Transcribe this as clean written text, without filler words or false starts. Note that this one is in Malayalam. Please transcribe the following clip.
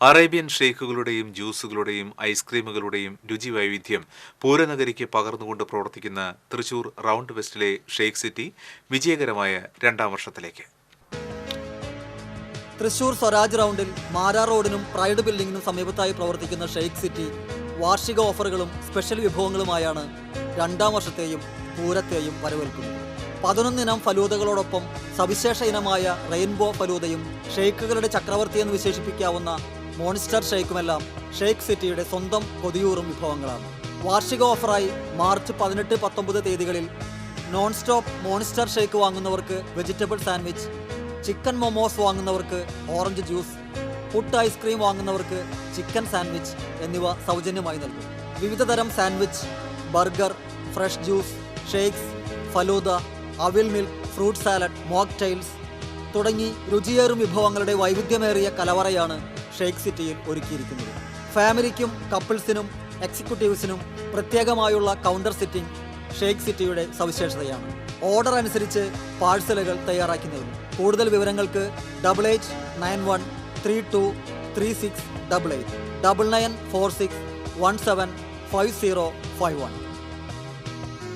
അറേബ്യൻ ഷേക്കുകളുടെയും ജ്യൂസുകളുടെയും ഐസ്ക്രീമുകളുടെയും രുചി വൈവിധ്യം പൂരനഗരിക്ക് പകർന്നുകൊണ്ട് പ്രവർത്തിക്കുന്ന തൃശൂർ റൗണ്ട് വെസ്റ്റിലെ ഷേക്ക് സിറ്റി വിജയകരമായ 2ാം വർഷത്തിലേക്ക്. തൃശൂർ സ്വരാജ് റൗണ്ടിൽ മാരാ റോഡിനും പ്രൈഡ് ബിൽഡിംഗിനും സമീപത്തായി പ്രവർത്തിക്കുന്ന ഷേക്ക് സിറ്റി വാർഷിക ഓഫറുകളും സ്പെഷ്യൽ വിഭവങ്ങളുമായാണ് 2ാം വർഷത്തെയും പൂരത്തെയും വരവേൽക്കുന്നത്. 11 ഇനം ഫലൂദകളോടൊപ്പം സവിശേഷ ഇനമായ റെയിൻബോ ഫലൂദയും ഷെയ്ക്കുകളുടെ ചക്രവർത്തിയെന്ന് വിശേഷിപ്പിക്കാവുന്ന മോൺസ്റ്റർ ഷെയ്ക്കുമെല്ലാം ഷേക്ക് സിറ്റിയുടെ സ്വന്തം കൊതിയൂറും വിഭവങ്ങളാണ്. വാർഷിക ഓഫറായി മാർച്ച് 18-19 തീയതികളിൽ നോൺ സ്റ്റോപ്പ് മോൺസ്റ്റർ ഷേക്ക് വാങ്ങുന്നവർക്ക് വെജിറ്റബിൾ സാൻഡ്വിച്ച്, ചിക്കൻ മൊമോസ് വാങ്ങുന്നവർക്ക് ഓറഞ്ച് ജ്യൂസ്, പുട്ട് ഐസ്ക്രീം വാങ്ങുന്നവർക്ക് ചിക്കൻ സാൻഡ്വിച്ച് എന്നിവ സൗജന്യമായി നൽകും. വിവിധ തരം sandwich, burger, fresh juice, shakes, falooda, അവിൽ മിൽക്ക്, ഫ്രൂട്ട് സാലഡ്, മോക്ടെയിൽസ് തുടങ്ങി രുചിയേറും വിഭവങ്ങളുടെ വൈവിധ്യമേറിയ കലവറയാണ് ഷേക്ക് സിറ്റിയിൽ ഒരുക്കിയിരിക്കുന്നത്. ഫാമിലിക്കും കപ്പിൾസിനും എക്സിക്യൂട്ടീവ്സിനും പ്രത്യേകമായുള്ള കൗണ്ടർ സിറ്റിംഗ് ഷേക്ക് സിറ്റിയുടെ സവിശേഷതയാണ്. ഓർഡർ അനുസരിച്ച് പാഴ്സലുകൾ തയ്യാറാക്കി നൽകും. കൂടുതൽ വിവരങ്ങൾക്ക് 8891323688 9946175051.